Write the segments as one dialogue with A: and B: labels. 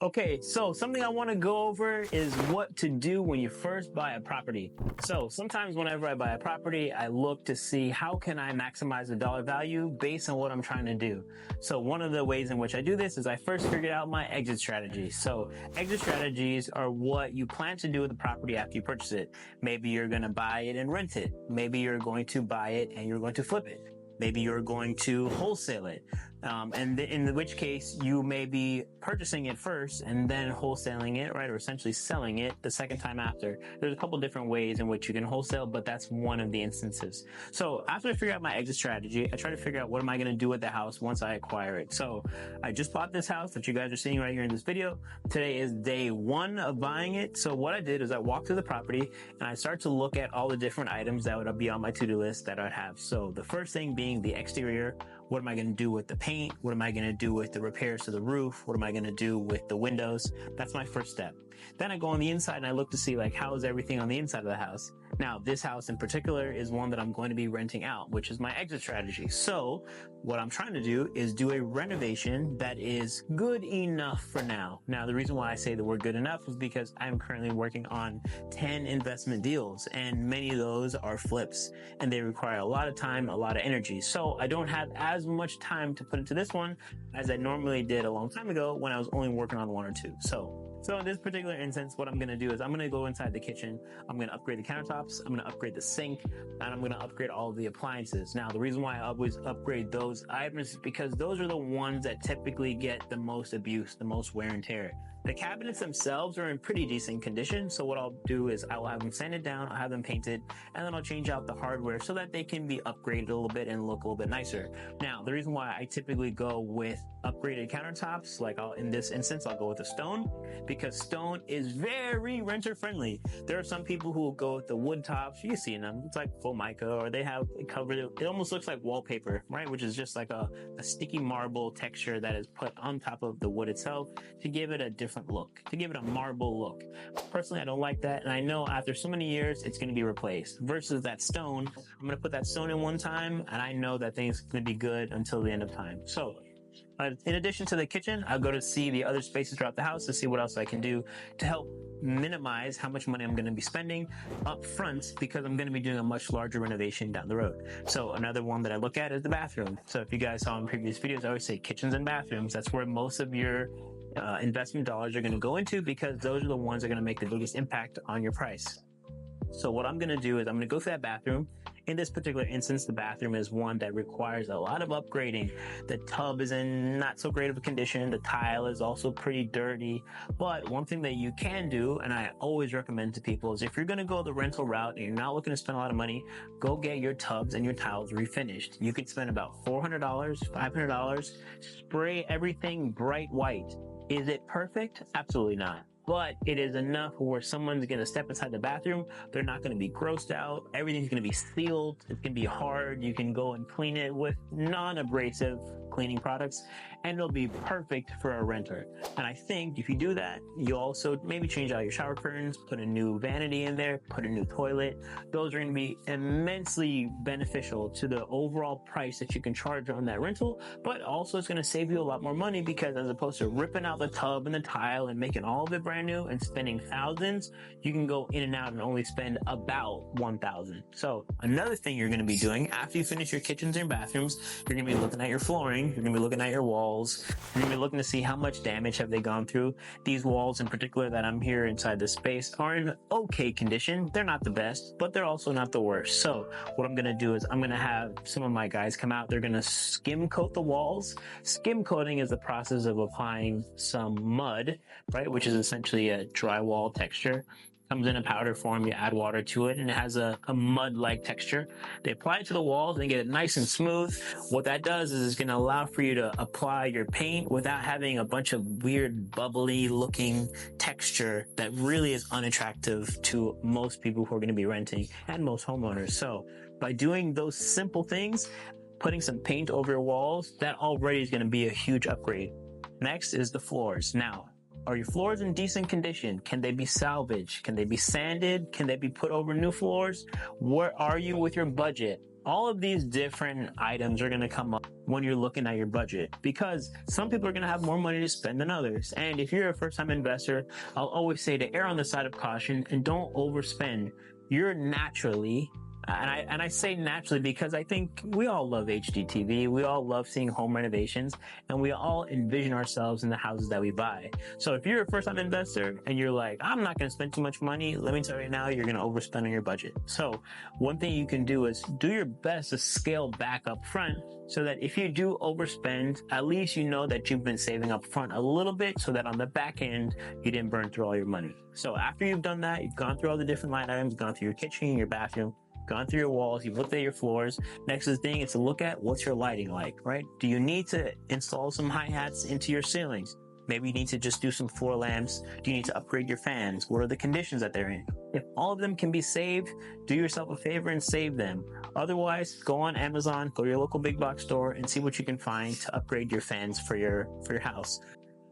A: Okay, so something I want to go over is what to do when you first buy a property. So sometimes whenever I buy a property, I look to see how can I maximize the dollar value based on what I'm trying to do. So one of the ways in which I do this is I first figured out my exit strategy. So exit strategies are what you plan to do with the property after you purchase it. Maybe you're going to buy it and rent it. Maybe you're going to buy it and you're going to flip it. Maybe you're going to wholesale it. In which case you may be purchasing it first and then wholesaling it, right? Or essentially selling it the second time after. There's a couple different ways in which you can wholesale, but that's one of the instances. So after I figure out my exit strategy, I try to figure out what am I going to do with the house once I acquire it. So I just bought this house that you guys are seeing right here in this video. Today is day one of buying it. So what I did is I walked through the property and I started to look at all the different items that would be on my to-do list that I'd have. So the first thing being the exterior. What am I going to do with the paint? What am I going to do with the repairs to the roof? What am I going to do with the windows? That's my first step. Then I go on the inside and I look to see like how is everything on the inside of the house. Now this house in particular is one that I'm going to be renting out, which is my exit strategy. So what I'm trying to do is do a renovation that is good enough for now. Now the reason why I say the word good enough is because I'm currently working on 10 investment deals and many of those are flips and they require a lot of time, a lot of energy. So I don't have as much time to put into this one as I normally did a long time ago when I was only working on one or two. So in this particular instance, what I'm going to do is I'm going to go inside the kitchen. I'm going to upgrade the countertops. I'm going to upgrade the sink and I'm going to upgrade all of the appliances. Now, the reason why I always upgrade those items is because those are the ones that typically get the most abuse, the most wear and tear. The cabinets themselves are in pretty decent condition. So what I'll do is I will have them sanded down, I'll have them painted, and then I'll change out the hardware so that they can be upgraded a little bit and look a little bit nicer. Now, the reason why I typically go with upgraded countertops, like in this instance, I'll go with a stone because stone is very renter friendly. There are some people who will go with the wood tops. You see them. It's like Formica, or they have it covered. It almost looks like wallpaper, right? Which is just like a sticky marble texture that is put on top of the wood itself to give it a different look, to give it a marble look. Personally, I don't like that. And I know after so many years, it's going to be replaced versus that stone. I'm going to put that stone in one time and I know that thing's going to be good until the end of time. So in addition to the kitchen, I'll go to see the other spaces throughout the house to see what else I can do to help minimize how much money I'm going to be spending up front because I'm going to be doing a much larger renovation down the road. So another one that I look at is the bathroom. So if you guys saw in previous videos, I always say kitchens and bathrooms. That's where most of your investment dollars are going to go into because those are the ones that are going to make the biggest impact on your price. So what I'm going to do is I'm going to go through that bathroom. In this particular instance, the bathroom is one that requires a lot of upgrading. The tub is in not so great of a condition. The tile is also pretty dirty. But one thing that you can do, and I always recommend to people, is if you're going to go the rental route and you're not looking to spend a lot of money, go get your tubs and your tiles refinished. You could spend about $400, $500, spray everything bright white. Is it perfect? Absolutely not. But it is enough where someone's going to step inside the bathroom. They're not going to be grossed out. Everything's going to be sealed. It's going to be hard. You can go and clean it with non-abrasive cleaning products and it'll be perfect for a renter. And I think if you do that, you also maybe change out your shower curtains, put a new vanity in there, put a new toilet. Those are going to be immensely beneficial to the overall price that you can charge on that rental, but also it's going to save you a lot more money because as opposed to ripping out the tub and the tile and making all of it brand new and spending thousands, you can go in and out and only spend about 1,000. So another thing you're going to be doing after you finish your kitchens and bathrooms, you're going to be looking at your flooring, you're going to be looking at your walls, you're going to be looking to see how much damage have they gone through. These walls in particular that I'm here inside this space are in okay condition. They're not the best, but they're also not the worst. So what I'm going to do is I'm going to have some of my guys come out. They're going to skim coat the walls. Skim coating is the process of applying some mud, right, which is essentially a drywall texture. Comes in a powder form, you add water to it, and it has a mud-like texture. They apply it to the walls and get it nice and smooth. What that does is it's going to allow for you to apply your paint without having a bunch of weird, bubbly-looking texture that really is unattractive to most people who are going to be renting and most homeowners. So by doing those simple things, putting some paint over your walls, that already is going to be a huge upgrade. Next is the floors. Now, are your floors in decent condition? Can they be salvaged? Can they be sanded? Can they be put over new floors? Where are you with your budget? All of these different items are going to come up when you're looking at your budget, because some people are going to have more money to spend than others. And if you're a first-time investor, I'll always say to err on the side of caution and don't overspend. You're naturally, and I say naturally because I think we all love HGTV, we all love seeing home renovations, and we all envision ourselves in the houses that we buy. So if you're a first-time investor and you're like, I'm not going to spend too much money, let me tell you right now, you're going to overspend on your budget. So one thing you can do is do your best to scale back up front, so that if you do overspend, at least you know that you've been saving up front a little bit, so that on the back end, you didn't burn through all your money. So after you've done that, you've gone through all the different line items, gone through your kitchen, your bathroom, gone through your walls, you've looked at your floors. Next thing is to look at what's your lighting like, right? Do you need to install some hi-hats into your ceilings? Maybe you need to just do some floor lamps. Do you need to upgrade your fans? What are the conditions that they're in? If all of them can be saved, do yourself a favor and save them. Otherwise, go on Amazon, go to your local big box store and see what you can find to upgrade your fans for your house.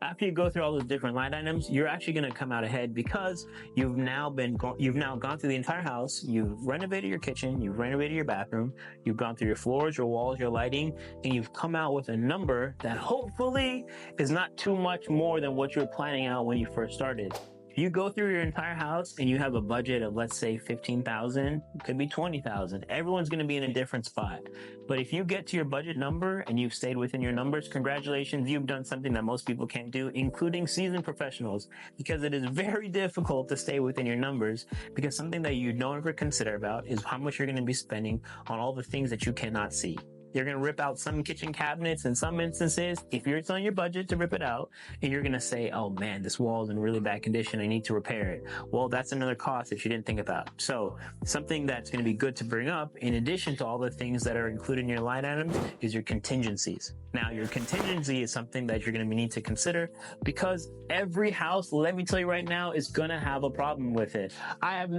A: After you go through all those different line items, you're actually going to come out ahead, because you've now gone through the entire house. You've renovated your kitchen, you've renovated your bathroom, you've gone through your floors, your walls, your lighting, and you've come out with a number that hopefully is not too much more than what you were planning out when you first started. If you go through your entire house and you have a budget of, let's say, $15,000, it could be $20,000. Everyone's going to be in a different spot. But if you get to your budget number and you've stayed within your numbers, congratulations, you've done something that most people can't do, including seasoned professionals, because it is very difficult to stay within your numbers, because something that you don't ever consider about is how much you're going to be spending on all the things that you cannot see. You're going to rip out some kitchen cabinets in some instances if you're on your budget to rip it out, and you're going to say, oh man, this wall is in really bad condition, I need to repair it. Well, that's another cost that you didn't think about. So something that's going to be good to bring up, in addition to all the things that are included in your line items, is your contingencies. Now, your contingency is something that you're going to need to consider, because every house, let me tell you right now, is going to have a problem with it. I've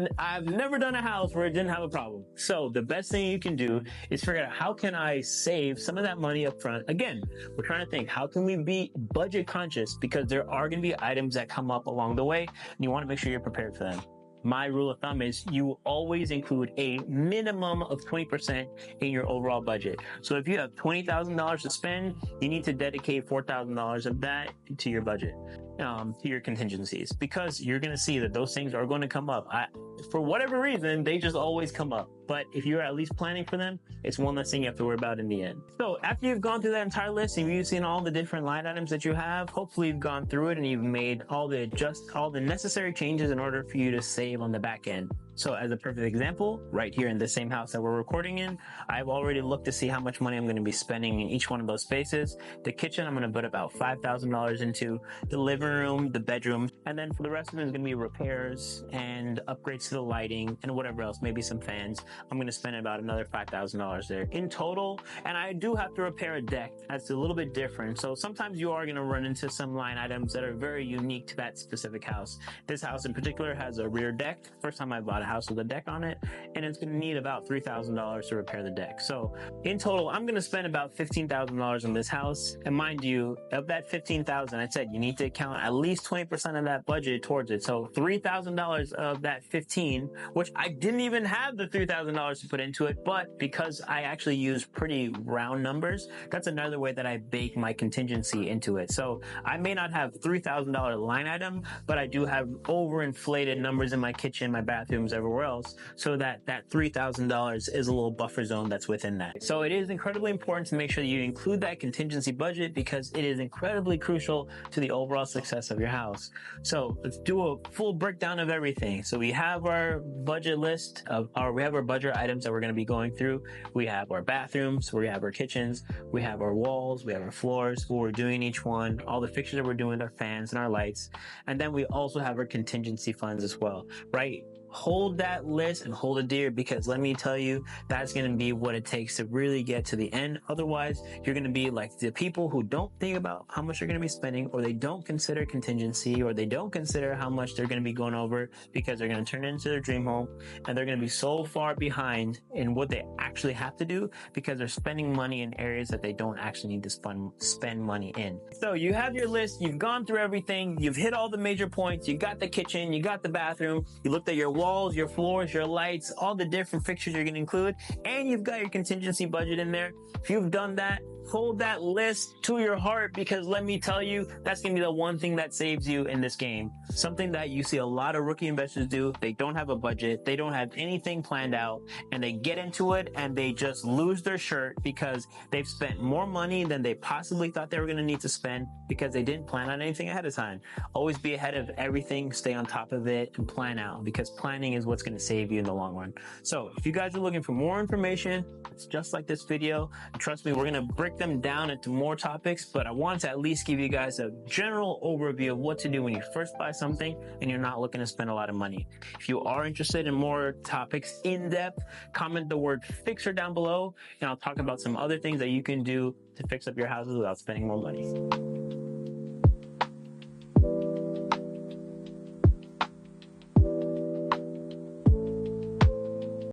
A: never done a house where it didn't have a problem. So the best thing you can do is figure out, how can I save some of that money up front? Again, we're trying to think, how can we be budget conscious? Because there are going to be items that come up along the way, and you want to make sure you're prepared for them. My rule of thumb is you always include a minimum of 20% in your overall budget. So if you have $20,000 to spend, you need to dedicate $4,000 of that to your budget, to your contingencies, because you're going to see that those things are going to come up. For whatever reason, they just always come up. But if you're at least planning for them, it's one less thing you have to worry about in the end. So after you've gone through that entire list and you've seen all the different line items that you have, hopefully you've gone through it and you've made all the necessary changes in order for you to save on the back end. So as a perfect example, right here in the same house that we're recording in, I've already looked to see how much money I'm going to be spending in each one of those spaces. The kitchen, I'm going to put about $5,000 into, the living room, the bedroom, and then for the rest of it is going to be repairs and upgrades to the lighting and whatever else, maybe some fans. I'm going to spend about another $5,000 there in total. And I do have to repair a deck. That's a little bit different. So sometimes you are going to run into some line items that are very unique to that specific house. This house in particular has a rear deck. First time I bought a house with a deck on it, and it's going to need about $3,000 to repair the deck. So in total, I'm going to spend about $15,000 on this house. And mind you, of that $15,000, I said you need to account at least 20% of that budget towards it. So $3,000 of that 15, which I didn't even have the $3,000 to put into it, but because I actually use pretty round numbers, that's another way that I bake my contingency into it. So I may not have $3,000 line item, but I do have overinflated numbers in my kitchen, my bathrooms, everywhere else, so that $3,000 is a little buffer zone that's within that. So it is incredibly important to make sure that you include that contingency budget, because it is incredibly crucial to the overall success of your house. So let's do a full breakdown of everything. So we have our budget list we have our budget items that we're going to be going through. We have our bathrooms, we have our kitchens, we have our walls, we have our floors, what we're doing each one, all the fixtures that we're doing, our fans and our lights. And then we also have our contingency funds as well, right? Hold that list and hold it dear, because let me tell you, that's going to be what it takes to really get to the end. Otherwise, you're going to be like the people who don't think about how much they're going to be spending, or they don't consider contingency, or they don't consider how much they're going to be going over, because they're going to turn it into their dream home, and they're going to be so far behind in what they actually have to do, because they're spending money in areas that they don't actually need to spend money in. So you have your list, you've gone through everything, you've hit all the major points, you got the kitchen, you got the bathroom, you looked at your walls, your floors, your lights, all the different fixtures you're going to include, and you've got your contingency budget in there. If you've done that, hold that list to your heart, because let me tell you, that's going to be the one thing that saves you in this game. Something that you see a lot of rookie investors do. They don't have a budget. They don't have anything planned out, and they get into it and they just lose their shirt because they've spent more money than they possibly thought they were going to need to spend because they didn't plan on anything ahead of time. Always be ahead of everything, stay on top of it, and plan out, because planning is what's going to save you in the long run. So if you guys are looking for more information, it's just like this video. Trust me, we're going to break them down into more topics, but I want to at least give you guys a general overview of what to do when you first buy something and you're not looking to spend a lot of money. If you are interested in more topics in depth, comment the word fixer down below, and I'll talk about some other things that you can do to fix up your houses without spending more money.